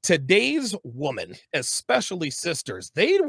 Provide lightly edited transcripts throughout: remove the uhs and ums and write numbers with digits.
Today's woman, especially sisters, they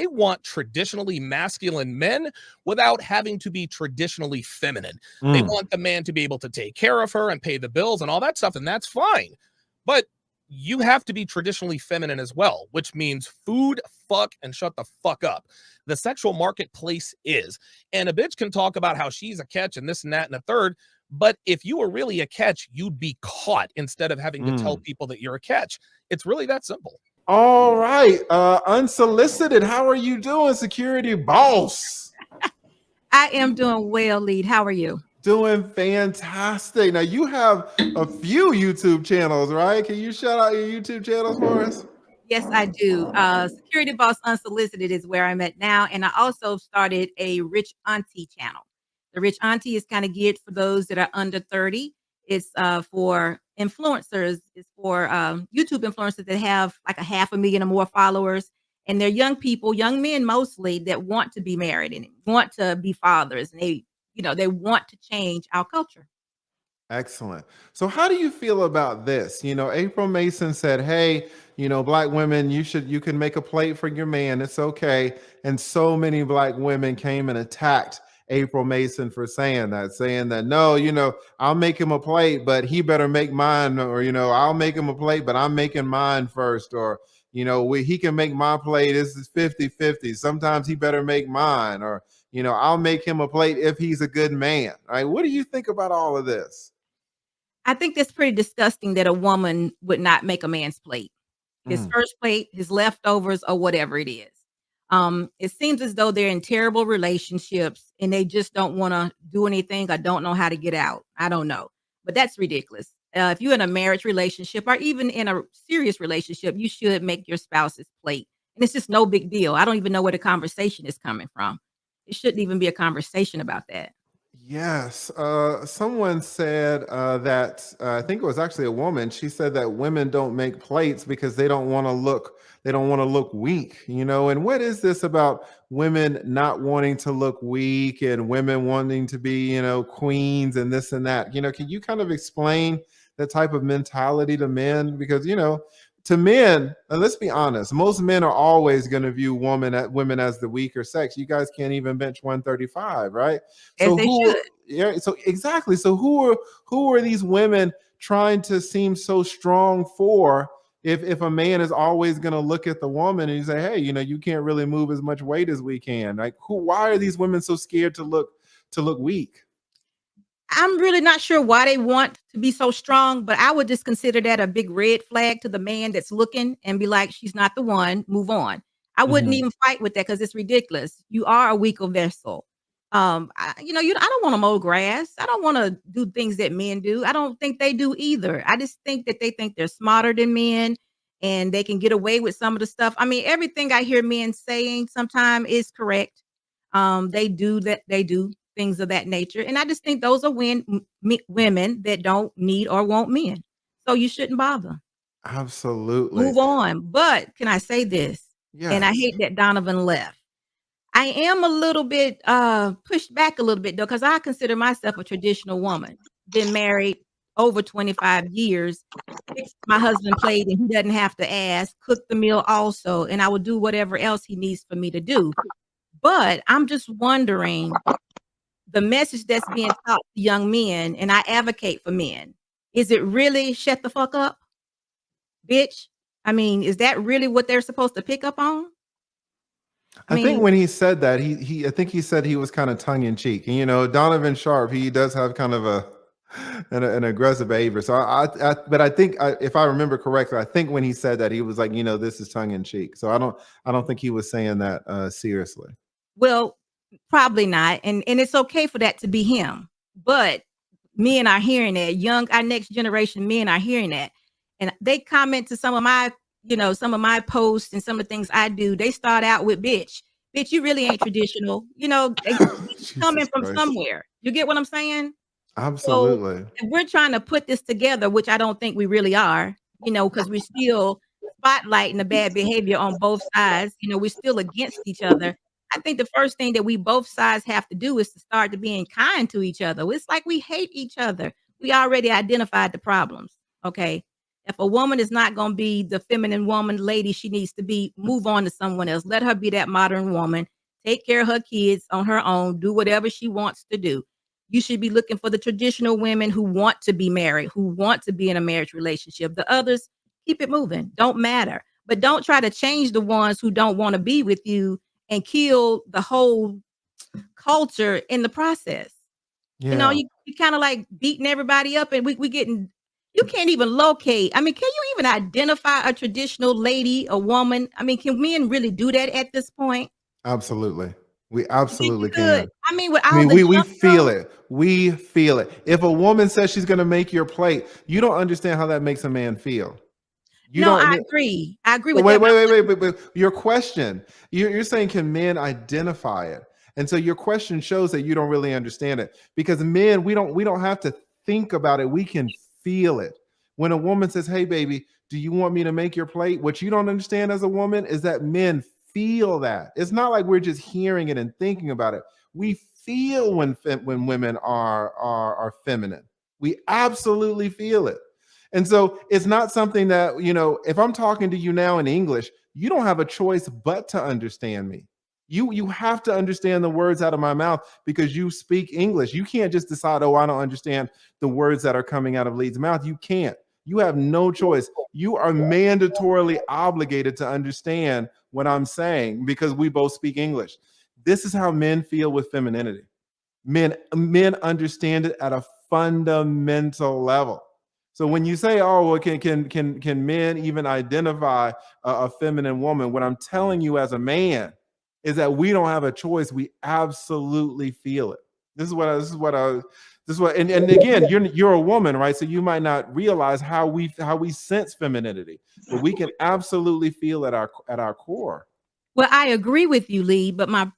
want traditionally masculine men without having to be traditionally feminine. They Mm, want the man to be able to take care of her and pay the bills and all that stuff, and that's fine. But you have to be traditionally feminine as well, which means food, fuck, and shut the fuck up. The sexual marketplace is. And a bitch can talk about how she's a catch and this and that and a third, but if you were really a catch, you'd be caught instead of having to tell mm. people that you're a catch. It's really that simple. All right. Unsolicited, how are you doing, security boss? I am doing well, Lead. How are you? Doing fantastic. Now, you have a few YouTube channels, right? Can you shout out your YouTube channels for us? Yes, I do. Security Boss Unsolicited is where I'm at now. And I also started a Rich Auntie channel. The Rich Auntie is kind of geared for those that are under 30. It's for influencers, it's for YouTube influencers that have like a 500,000 or more followers. And they're young people, young men mostly, that want to be married and want to be fathers. And they want to change our culture. Excellent. So how do you feel about this? April Mason said, "Hey, black women, you can make a plate for your man. It's okay." And so many black women came and attacked April Mason for saying that no, I'll make him a plate, but he better make mine, or I'll make him a plate, but I'm making mine first, or he can make my plate. This is 50-50. Sometimes he better make mine, or I'll make him a plate if he's a good man. All right. What do you think about all of this? I think that's pretty disgusting that a woman would not make a man's plate. His Mm. first plate, his leftovers, or whatever it is. It seems as though they're in terrible relationships and they just don't want to do anything or don't know how to get out. I don't know, but that's ridiculous. If you're in a marriage relationship or even in a serious relationship, you should make your spouse's plate. And it's just no big deal. I don't even know where the conversation is coming from. It shouldn't even be a conversation about that. Yes. Someone said that I think it was actually a woman. She said that women don't make plates because they don't want to look weak, And what is this about women not wanting to look weak and women wanting to be, queens and this and that? Can you kind of explain that type of mentality to men? Because, to men, and let's be honest, most men are always going to view women as the weaker sex. You guys can't even bench 135, right? As So they should. yeah, so exactly. So who are these women trying to seem so strong for? If a man is always going to look at the woman and say, "Hey, you can't really move as much weight as we can." Like, why are these women so scared to look weak? I'm really not sure why they want to be so strong, but I would just consider that a big red flag to the man that's looking and be like, she's not the one, move on. I wouldn't Mhm. even fight with that because it's ridiculous. You are a weaker vessel. I don't want to mow grass. I don't want to do things that men do. I don't think they do either. I just think that they think they're smarter than men and they can get away with some of the stuff. I mean, everything I hear men saying sometimes is correct. They do things of that nature, and I just think those are women that don't need or want men. So you shouldn't bother. Absolutely. Move on. But can I say this? And I Yes. hate that Donovan left. I am a little bit pushed back a little bit though, because I consider myself a traditional woman. Been married over 25 years. Fix my husband plate and he doesn't have to ask, cook the meal also, and I will do whatever else he needs for me to do. But I'm just wondering the message that's being taught to young men, and I advocate for men. Is it really shut the fuck up, bitch? I mean, is that really what they're supposed to pick up on? I I think mean, when he said that, I think he said he was kind of tongue in cheek. And, Donovan Sharp, he does have kind of an aggressive behavior. So but I think if I remember correctly, I think when he said that, he was like, this is tongue in cheek. So I don't think he was saying that seriously. well, probably not. And it's okay for that to be him. But men are hearing that. Our next generation men are hearing that. And they comment to some of my posts and some of the things I do. They start out with bitch. Bitch, you really ain't traditional. They coming Jesus from Christ. somewhere. You get what I'm saying? So Absolutely. if we're trying to put this together, which I don't think we really are, because we're still spotlighting the bad behavior on both sides, we're still against each other. I think the first thing that we both sides have to do is to start to being kind to each other. It's like we hate each other. We already identified the problems. Okay. If a woman is not going to be the feminine woman, lady she needs to be, move on to someone else. Let her be that modern woman. Take care of her kids on her own. Do whatever she wants to do. You should be looking for the traditional women who want to be married, who want to be in a marriage relationship. The others, keep it moving. Don't matter. But don't try to change the ones who don't want to be with you and kill the whole culture in the process. You know, Yeah, you kind of like beating everybody up, and we getting, you can't even locate. I mean, can you even identify a traditional lady, a woman? I mean, can men really do that at this point? absolutely. We You absolutely could. can. I mean, with I all mean, the we junk feel dramas. it. We feel it. If a woman says she's going to make your plate, you don't understand how that makes a man feel. You No, don't. I agree. I agree But with that. But Your question, you're saying, can men identify it? And so your question shows that you don't really understand it, because men, we don't have to think about it. We can feel it. When a woman says, "Hey, baby, do you want me to make your plate?" What you don't understand as a woman is that men feel that. It's not like we're just hearing it and thinking about it. We feel when women are feminine. We absolutely feel it. And so it's not something that, if I'm talking to you now in English, you don't have a choice but to understand me. You have to understand the words out of my mouth because you speak English. You can't just decide, "Oh, I don't understand the words that are coming out of Lee's mouth." You can't. You have no choice. You are mandatorily obligated to understand what I'm saying because we both speak English. This is how men feel with femininity. Men understand it at a fundamental level. So when you say, "Oh, well, can men even identify a feminine woman?" What I'm telling you as a man is that we don't have a choice. We absolutely feel it. And again, you're a woman, right? So you might not realize how we sense femininity, but we can absolutely feel at our core. well, I agree with you, Lee. But my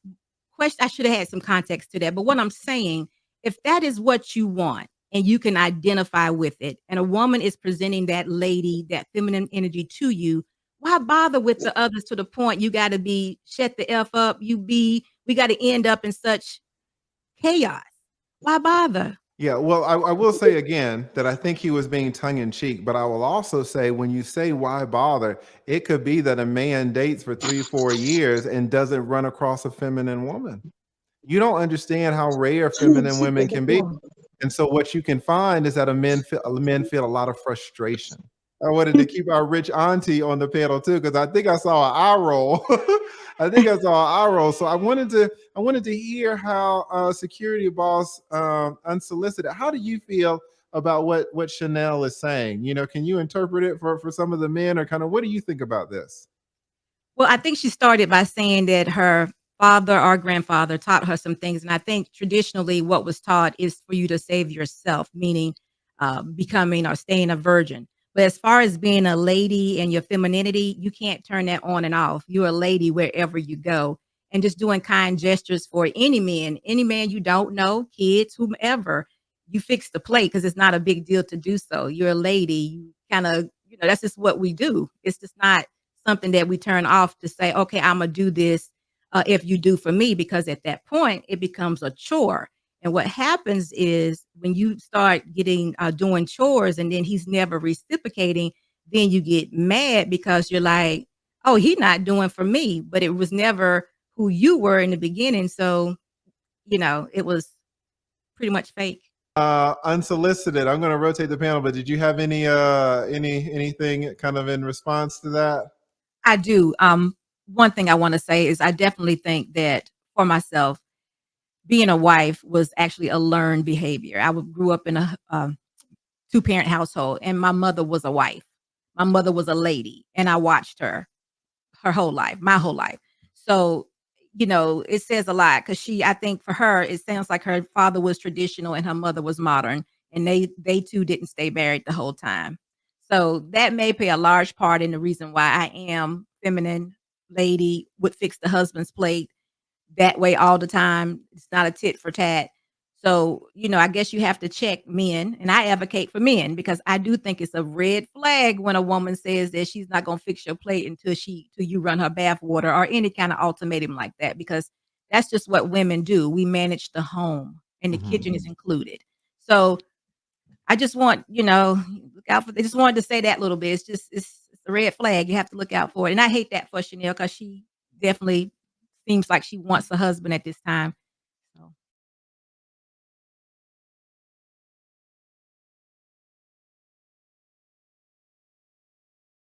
question, I should have had some context to that. But what I'm saying, if that is what you want and you can identify with it, and a woman is presenting that lady, that feminine energy to you, why bother with the others to the point you got to be shut the F up? We got to end up in such chaos. Why bother? Yeah, well, I will say again that I think he was being tongue in cheek, but I will also say when you say why bother, it could be that a man dates for 3, 4 years and doesn't run across a feminine woman. You don't understand how rare feminine women can be. And so what you can find is that men feel a lot of frustration. I wanted to keep our rich auntie on the panel too, because I think I saw an eye roll. I think I saw an eye roll. So I wanted to hear how security boss unsolicited. How do you feel about what Chanel is saying? Can you interpret it for some of the men, or kind of what do you think about this? Well, I think she started by saying that her father or grandfather taught her some things. And I think traditionally what was taught is for you to save yourself, meaning becoming or staying a virgin. But as far as being a lady and your femininity, you can't turn that on and off. You're a lady wherever you go. And just doing kind gestures for any man you don't know, kids, whomever, you fix the plate because it's not a big deal to do so. You're a lady. You kind of, that's just what we do. It's just not something that we turn off to say, okay, I'm gonna do this if you do for me, because at that point it becomes a chore. And what happens is when you start getting doing chores and then he's never reciprocating, then you get mad because you're like, oh, he's not doing for me, but it was never who you were in the beginning. So, it was pretty much fake. Unsolicited. I'm going to rotate the panel, but did you have anything kind of in response to that? I do. One thing I want to say is I definitely think that for myself, being a wife was actually a learned behavior. Grew up in a two-parent household, and my mother was a wife. My mother was a lady, and I watched her whole life, my whole life. So, it says a lot because I think for her, it sounds like her father was traditional and her mother was modern, and they two didn't stay married the whole time. So that may play a large part in the reason why I am feminine, lady, would fix the husband's plate that way all the time. It's not a tit for tat. So, I guess you have to check men, and I advocate for men because I do think it's a red flag when a woman says that she's not gonna fix your plate till you run her bath water or any kind of ultimatum like that, because that's just what women do. We manage the home and the kitchen is Mhm. included. So I just want, look out for. I just wanted to say that little bit. It's a red flag. You have to look out for it. And I hate that for Chanel because she definitely seems like she wants a husband at this time.